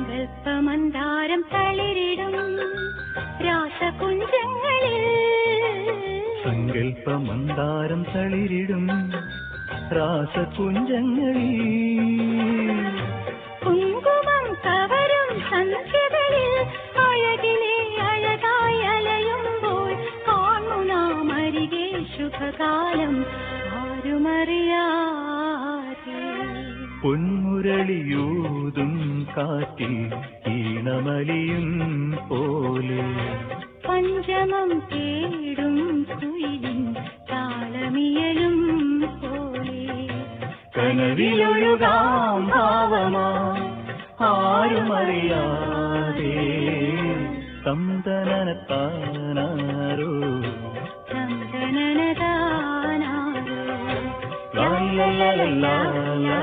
സങ്കൽപ്പമന്ദാരം തളിരിടും രാസകുഞ്ചങ്ങളിൽ സങ്കൽപ്പമന്ദാരം തളിരിടും രാസകുഞ്ചങ്ങളിൽ കുങ്കുമം കവരും സന്ധ്യകളിൽ അഴകിലെ അഴകായി അലയുമ്പോൾ കാണു നാം അരികെ ശുഭകാലം ആരുമറിയാതെ. പൊന്മുരളിയൂതും കാറ്റിൽ ഈണമലിയും പോലെ പഞ്ചമം തേടും കുയിലിൻ താളമിയലും പോലെ കനവിലൊഴുകാം ഭാവമാ ആരുമറിയാതെ തന്തനത്താനാരോ ചന്ദനനദാനാരോ ലാ ലാ ലാ ലാ ലാ